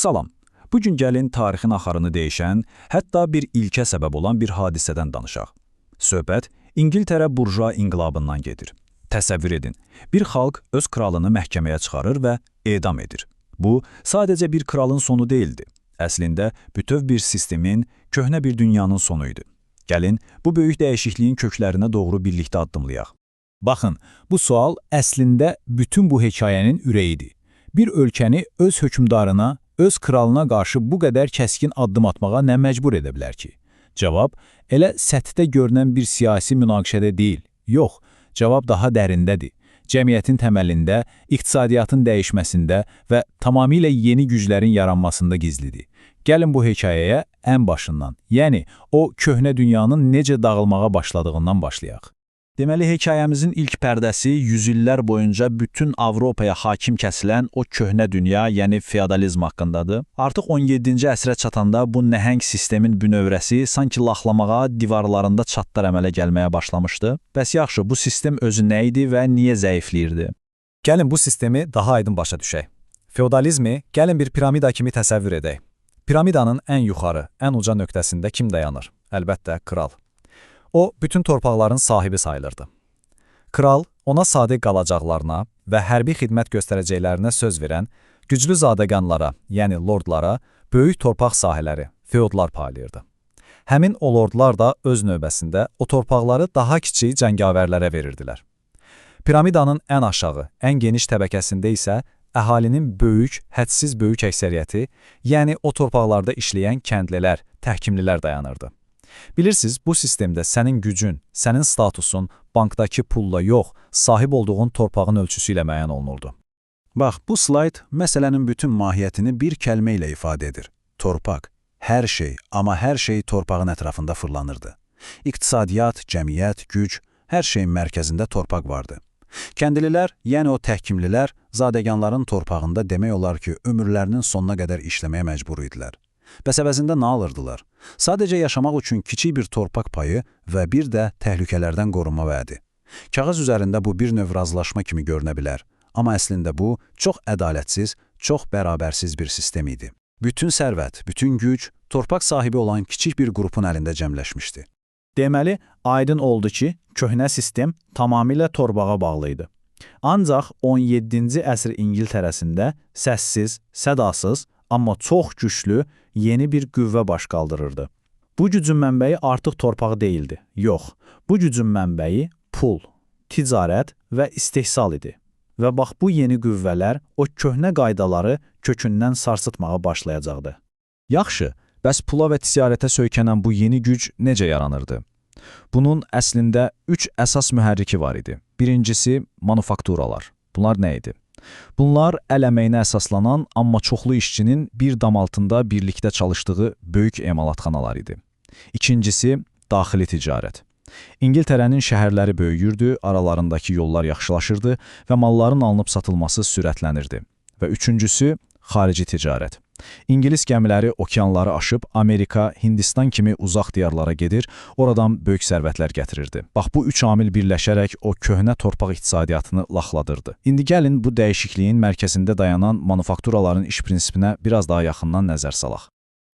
Salam. Bugün gəlin tarixin axarını dəyişən, hətta bir ilkə səbəb olan bir hadisədən danışaq. Söhbət İngiltərə burjua inqilabından gedir. Təsəvvür edin, bir xalq öz kralını məhkəməyə çıxarır və edam edir. Bu, sadəcə bir kralın sonu deyildi. Əslində, bütöv bir sistemin, köhnə bir dünyanın sonuydu. Gəlin, bu böyük dəyişikliyin köklərinə doğru birlikdə addımlayaq. Baxın, bu sual əslində bütün bu hekayənin ürəyidir. Bir ölkəni öz hökmdarına, öz kralına qarşı bu qədər kəskin addım atmağa nə məcbur edə bilər ki? Cavab, elə səthdə görünən bir siyasi münaqişədə deyil. Yox, cavab daha dərindədir. Cəmiyyətin təməlində, iqtisadiyyatın dəyişməsində və tamamilə yeni güclərin yaranmasında gizlidir. Gəlin bu hekayəyə ən başından, yəni o köhnə dünyanın necə dağılmağa başladığından başlayaq. Deməli, hekayəmizin ilk pərdəsi yüzillər boyunca bütün Avropaya hakim kəsilən o köhnə dünya, yəni feodalizm haqqındadır. Artıq 17-ci əsrə çatanda bu nəhəng sistemin bünövrəsi sanki laxlamağa, divarlarında çatlar əmələ gəlməyə başlamışdı. Bəs yaxşı, bu sistem özü nə idi və niyə zəifləyirdi? Gəlin bu sistemi daha aydın başa düşək. Feodalizmi gəlin bir piramida kimi təsəvvür edək. Piramidanın ən yuxarı, ən uca nöqtəsində kim dayanır? Əlbəttə, kral. O, bütün torpaqların sahibi sayılırdı. Kral, ona sadiq qalacaqlarına və hərbi xidmət göstərəcəklərinə söz verən güclü zadəganlara, yəni lordlara, böyük torpaq sahələri, feodlar paylayırdı. Həmin o lordlar da öz növbəsində o torpaqları daha kiçik cəngavərlərə verirdilər. Piramidanın ən aşağı, ən geniş təbəqəsində isə əhalinin böyük, hədsiz böyük əksəriyyəti, yəni o torpaqlarda işləyən kəndlilər, təhkimlilər dayanırdı. Bilirsiniz, bu sistemdə sənin gücün, sənin statusun bankdakı pulla yox, sahib olduğun torpağın ölçüsü ilə müəyyən olunurdu. Bax, bu slayd məsələnin bütün mahiyyətini bir kəlmə ilə ifadə edir. Torpaq. Hər şey, amma hər şey torpağın ətrafında fırlanırdı. İqtisadiyyat, cəmiyyət, güc, hər şeyin mərkəzində torpaq vardı. Kəndlilər, yəni o təhkimlilər, zadəganların torpağında demək olar ki, ömürlərinin sonuna qədər işləməyə məcbur idilər. Bəs əvəzində nə alırdılar? Sadəcə yaşamaq üçün kiçik bir torpaq payı və bir də təhlükələrdən qorunma vədi. Kağız üzərində bu bir növ razılaşma kimi görünə bilər, amma əslində bu çox ədalətsiz, çox bərabərsiz bir sistem idi. Bütün sərvət, bütün güc torpaq sahibi olan kiçik bir qrupun əlində cəmləşmişdi. Deməli, aydın oldu ki, köhnə sistem tamamilə torpağa bağlı idi. Ancaq 17-ci əsr İngiltərəsində səssiz, sədasız, amma çox güclü yeni bir qüvvə baş qaldırırdı. Bu gücün mənbəyi artıq torpaq deyildi. Yox, bu gücün mənbəyi pul, ticarət və istehsal idi. Və bax bu yeni qüvvələr o köhnə qaydaları kökündən sarsıtmağa başlayacaqdı. Yaxşı, bəs pula və ticarətə söykənən bu yeni güc necə yaranırdı? Bunun əslində 3 əsas mühərriki var idi. Birincisi, manufakturalar. Bunlar nə idi? Bunlar əl əməyinə əsaslanan, amma çoxlu işçinin bir dam altında birlikdə çalışdığı böyük emalatxanalar idi. İkincisi, daxili ticarət. İngiltərənin şəhərləri böyüyürdü, aralarındakı yollar yaxşılaşırdı və malların alınıb satılması sürətlənirdi. Və üçüncüsü, xarici ticarət. İngilis gəmiləri okeanları aşıb Amerika, Hindistan kimi uzaq diyarlara gedir, oradan böyük sərvətlər gətirirdi. Bax, bu üç amil birləşərək o köhnə torpaq iqtisadiyyatını laxladırdı. İndi gəlin bu dəyişikliyin mərkəzində dayanan manufakturaların iş prinsipinə biraz daha yaxından nəzər salaq.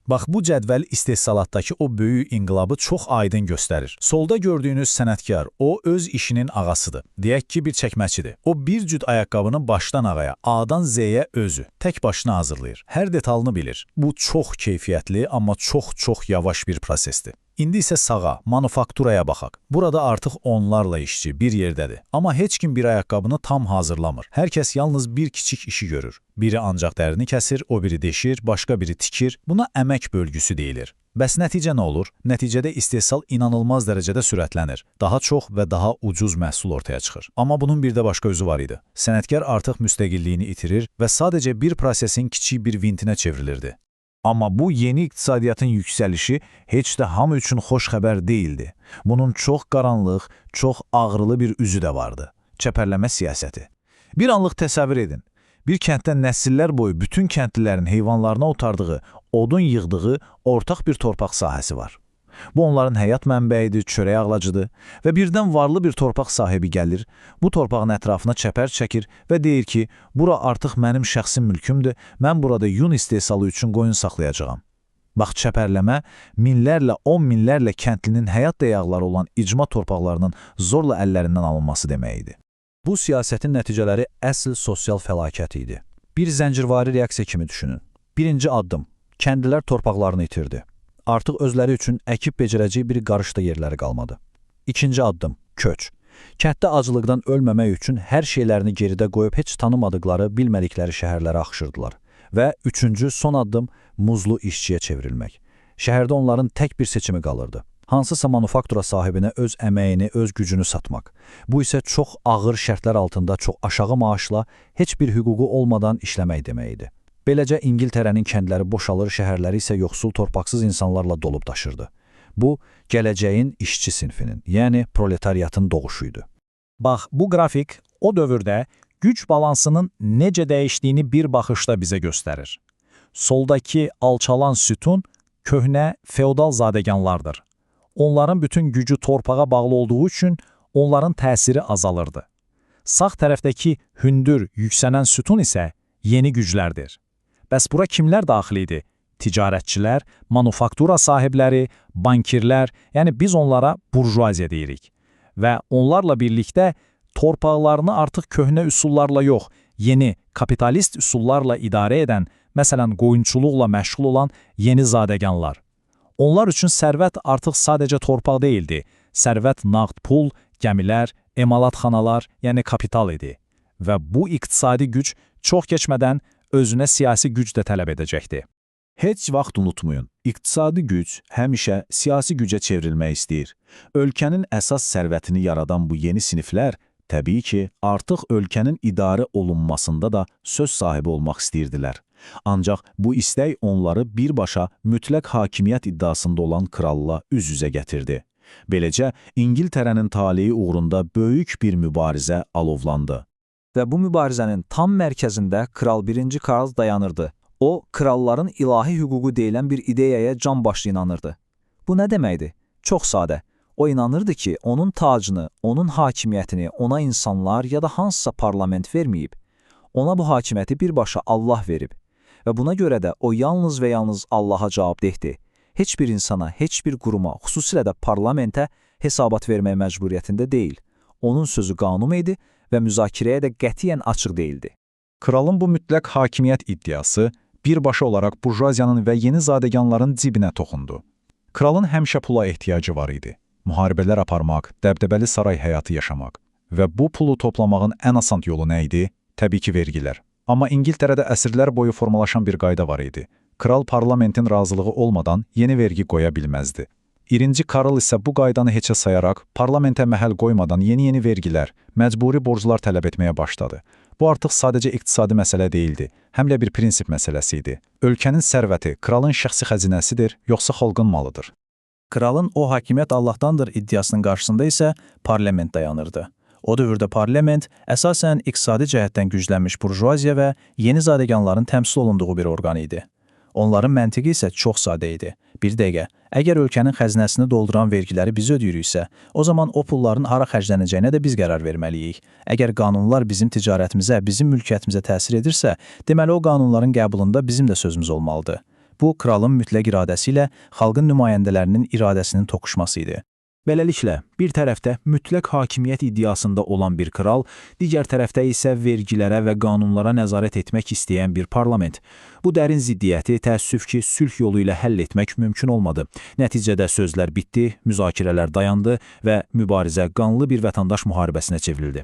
Bax, bu cədvəl istehsalatdakı o böyük inqilabı çox aydın göstərir. Solda gördüyünüz sənətkar, o öz işinin ağasıdır. Deyək ki, bir çəkməçidir. O bir cüt ayaqqabını başdan ağaya, A-dan Z-yə özü, tək başına hazırlayır. Hər detalını bilir. Bu çox keyfiyyətli, amma çox yavaş bir prosesdir. İndi isə sağa, manufakturaya baxaq. Burada artıq onlarla işçi bir yerdədir. Amma heç kim bir ayaqqabını tam hazırlamır. Hər kəs yalnız bir kiçik işi görür. Biri ancaq dərini kəsir, o biri deşir, başqa biri tikir. Buna əmək bölgüsü deyilir. Bəs nəticə nə olur? Nəticədə istehsal inanılmaz dərəcədə sürətlənir. Daha çox və daha ucuz məhsul ortaya çıxır. Amma bunun bir də başqa özü var idi. Sənətkar artıq müstəqilliyini itirir və sadəcə bir prosesin kiçik bir vintinə çevrilirdi. Amma bu yeni iqtisadiyyatın yüksəlişi heç də hamı üçün xoş xəbər deyildi. Bunun çox qaranlıq, çox ağrılı bir üzü də vardı. Çəpərləmə siyasəti. Bir anlıq təsəvvür edin. Bir kənddə nəsillər boyu bütün kəndlilərin heyvanlarına otardığı, odun yığdığı ortaq bir torpaq sahəsi var. Bu onların həyat mənbəyidir, çörək ağlacıdır və birdən varlı bir torpaq sahibi gəlir, bu torpağın ətrafına çəpər çəkir və deyir ki, bura artıq mənim şəxsi mülkümdür, mən burada yun istehsalı üçün qoyun saxlayacağam. Bax, çəpərləmə minlərlə, 10 minlərlə kəndlinin həyat dəyaqları olan icma torpaqlarının zorla əllərindən alınması demək idi. Bu siyasətin nəticələri əsl sosial fəlakət idi. Bir zəncirvari reaksiya kimi düşünün. Birinci addım, kəndlilər torpaqlarını itirdi. Artıq özləri üçün əkib becərəcək bir qarışda yerləri qalmadı. İkinci addım, köç. Kənddə acılıqdan ölməmək üçün hər şeylərini geridə qoyub heç tanımadıqları, bilmədikləri şəhərlərə axışırdılar. Və üçüncü, son addım, muzlu işçiyə çevrilmək. Şəhərdə onların tək bir seçimi qalırdı. Hansısa manufaktura sahibinə öz əməyini, öz gücünü satmaq. Bu isə çox ağır şərtlər altında, çox aşağı maaşla, heç bir hüququ olmadan işləmək demək idi. Beləcə İngiltərənin kəndləri boşalır, şəhərləri isə yoxsul, torpaqsız insanlarla dolub daşırdı. Bu, gələcəyin işçi sinfinin, yəni proletariatın doğuşuydu. Bax, bu qrafik o dövrdə güc balansının necə dəyişdiyini bir baxışda bizə göstərir. Soldakı alçalan sütun köhnə feodal zadəganlardır. Onların bütün gücü torpağa bağlı olduğu üçün onların təsiri azalırdı. Sağ tərəfdəki hündür, yüksələn sütun isə yeni güclərdir. Bəs bura kimlər daxil idi? Ticarətçilər, manufaktura sahibləri, bankirlər, yəni biz onlara burjuaziya deyirik. Və onlarla birlikdə torpaqlarını artıq köhnə üsullarla yox, yeni kapitalist üsullarla idarə edən, məsələn qoyunçuluqla məşğul olan yeni zadəganlar. Onlar üçün sərvət artıq sadəcə torpaq deyildi. Sərvət nağd pul, gəmilər, emalatxanalar, yəni kapital idi. Və bu iqtisadi güc çox keçmədən özünə siyasi güc də tələb edəcəkdi. Heç vaxt unutmayın, iqtisadi güc həmişə siyasi gücə çevrilmək istəyir. Ölkənin əsas sərvətini yaradan bu yeni siniflər, təbii ki, artıq ölkənin idarə olunmasında da söz sahibi olmaq istəyirdilər. Ancaq bu istək onları birbaşa mütləq hakimiyyət iddiasında olan kralla üz-üzə gətirdi. Beləcə, İngiltərənin taleyi uğrunda böyük bir mübarizə alovlandı. Və bu mübarizənin tam mərkəzində Kral 1. Karl dayanırdı. O, kralların ilahi hüququ deyilən bir ideyaya can başlı inanırdı. Bu nə deməkdir? Çox sadə. O inanırdı ki, onun tacını, onun hakimiyyətini ona insanlar ya da hansısa parlament verməyib. Ona bu hakimiyyəti birbaşa Allah verib. Və buna görə də o yalnız və yalnız Allaha cavabdehdir. Heç bir insana, heç bir quruma, xüsusilə də parlamentə hesabat vermək məcburiyyətində deyil. Onun sözü qanun idi və müzakirəyə də qətiyyən açıq deyildi. Kralın bu mütləq hakimiyyət iddiası birbaşa olaraq burjuaziyanın və yeni zadəganların cibinə toxundu. Kralın həmişə pula ehtiyacı var idi. Müharibələr aparmaq, dəbdəbəli saray həyatı yaşamaq. Və bu pulu toplamağın ən asan yolu nə idi? Təbii ki, vergilər. Amma İngiltərədə əsrlər boyu formalaşan bir qayda var idi. Kral parlamentin razılığı olmadan yeni vergi qoya bilməzdi. 1. Karl isə bu qaydanı heçə sayaraq, parlamentə məhəl qoymadan yeni vergilər, məcburi borclar tələb etməyə başladı. Bu artıq sadəcə iqtisadi məsələ deyildi, həm də bir prinsip məsələsi idi. Ölkənin sərvəti kralın şəxsi xəzinəsidir, yoxsa xalqın malıdır? Kralın o hakimiyyət Allahdandır iddiasının qarşısında isə parlament dayanırdı. O dövrdə parlament əsasən iqtisadi cəhətdən güclənmiş burjuaziya və yeni zadəganların təmsil olunduğu bir orqan idi. Onların məntiqi isə çox sadə idi. Bir dəqiqə, əgər ölkənin xəzinəsini dolduran vergiləri biz ödəyiriksə, o zaman o pulların hara xərclənəcəyinə də biz qərar verməliyik. Əgər qanunlar bizim ticarətimizə, bizim mülkiyyətimizə təsir edirsə, deməli o qanunların qəbulunda bizim də sözümüz olmalıdır. Bu, kralın mütləq iradəsi ilə xalqın nümayəndələrinin iradəsinin toqquşması idi. Beləliklə, bir tərəfdə mütləq hakimiyyət iddiasında olan bir kral, digər tərəfdə isə vergilərə və qanunlara nəzarət etmək istəyən bir parlament. Bu dərin ziddiyyəti təəssüf ki, sülh yolu ilə həll etmək mümkün olmadı. Nəticədə sözlər bitdi, müzakirələr dayandı və mübarizə qanlı bir vətəndaş müharibəsinə çevrildi.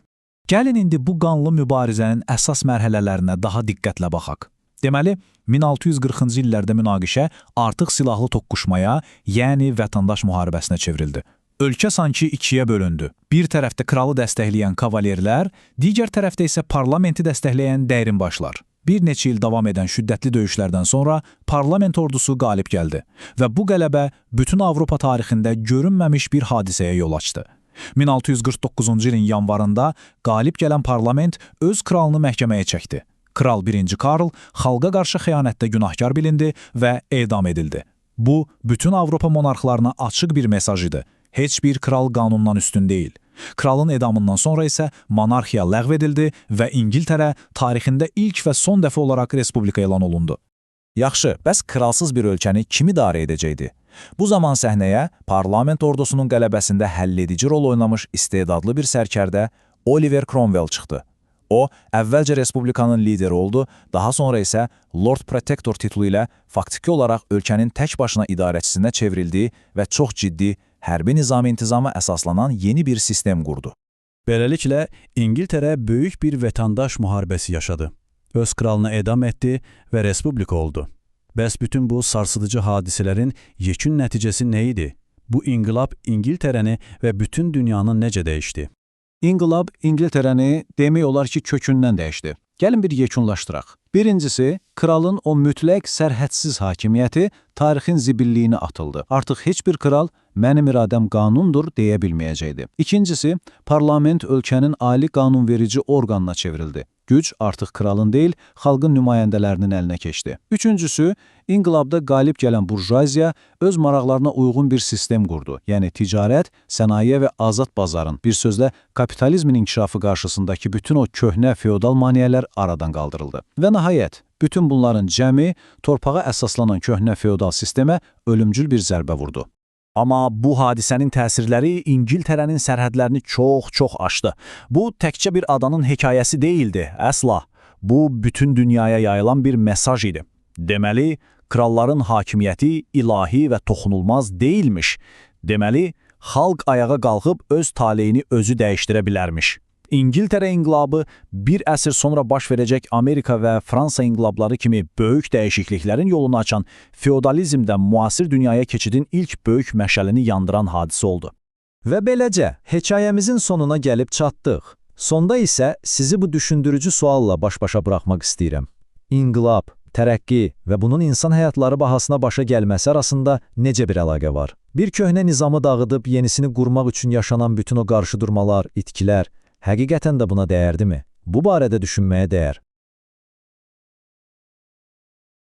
Gəlin indi bu qanlı mübarizənin əsas mərhələlərinə daha diqqətlə baxaq. Deməli, 1640-cı illərdə münaqişə artıq silahlı toqquşmaya, yəni vətəndaş müharibəsinə çevrildi. Ölkə sanki ikiyə bölündü. Bir tərəfdə kralı dəstəkləyən kavalerlər, digər tərəfdə isə parlamenti dəstəkləyən dəyrinbaşlar. Bir neçə il davam edən şiddətli döyüşlərdən sonra parlament ordusu qalib gəldi və bu qələbə bütün Avropa tarixində görünməmiş bir hadisəyə yol açdı. 1649-cu ilin yanvarında qalib gələn parlament öz kralını məhkəməyə çəkdi. Kral 1. Karl xalqa qarşı xəyanətdə günahkar bilindi və edam edildi. Bu, bütün Avropa monarxlarına açıq bir mesaj idi. Heç bir kral qanundan üstün deyil. Kralın edamından sonra isə monarxiya ləğv edildi və İngiltərə tarixində ilk və son dəfə olaraq respublika elan olundu. Yaxşı, bəs kralsız bir ölkəni kim idarə edəcəkdi? Bu zaman səhnəyə parlament ordusunun qələbəsində həlledici rol oynamış istedadlı bir sərkərdə Oliver Cromwell çıxdı. O, əvvəlcə respublikanın lideri oldu, daha sonra isə Lord Protector titulu ilə faktiki olaraq ölkənin tək başına idarəçisinə çevrildiyi və çox ciddi hərbi nizam-intizama əsaslanan yeni bir sistem qurdu. Beləliklə, İngiltərə böyük bir vətəndaş müharibəsi yaşadı. Öz kralını edam etdi və respublika oldu. Bəs bütün bu sarsıdıcı hadisələrin yekun nəticəsi nə idi? Bu inqilab İngiltərəni və bütün dünyanı necə dəyişdi? İnqilab İngiltərəni demək olar ki, kökündən dəyişdi. Gəlin bir yekunlaşdıraq. Birincisi, kralın o mütləq sərhədsiz hakimiyyəti tarixin zibilliyini atıldı. Artıq heç bir kral mənim iradəm qanundur deyə bilməyəcəkdi. İkincisi, parlament ölkənin ali qanunverici orqanına çevrildi. Güc artıq kralın deyil, xalqın nümayəndələrinin əlinə keçdi. Üçüncüsü, inqilabda qalib gələn burjuaziya öz maraqlarına uyğun bir sistem qurdu. Yəni ticarət, sənaye və azad bazarın, bir sözlə kapitalizmin inkişafı qarşısındakı bütün o köhnə feodal maneələr aradan qaldırıldı. Və nəhayət, bütün bunların cəmi torpağa əsaslanan köhnə feodal sistemə ölümcül bir zərbə vurdu. Amma bu hadisənin təsirləri İngiltərənin sərhədlərini çox aşdı. Bu təkcə bir adanın hekayəsi deyildi, əsla. Bu, bütün dünyaya yayılan bir mesaj idi. Deməli, kralların hakimiyyəti ilahi və toxunulmaz deyilmiş. Deməli, xalq ayağa qalxıb öz taleyini özü dəyişdirə bilərmiş. İngiltərə inqilabı bir əsr sonra baş verəcək Amerika və Fransa inqilabları kimi böyük dəyişikliklərin yolunu açan feodalizmdən müasir dünyaya keçidin ilk böyük məşəlini yandıran hadisə oldu. Və beləcə, hekayəmizin sonuna gəlib çatdıq. Sonda isə sizi bu düşündürücü sualla baş-başa buraxmaq istəyirəm. İnqilab, tərəqqi və bunun insan həyatları bahasına başa gəlməsi arasında necə bir əlaqə var? Bir köhnə nizamı dağıdıb yenisini qurmaq üçün yaşanan bütün o qarşıdurmalar, itkilər, həqiqətən də buna dəyərdimi? Bu barədə düşünməyə dəyər.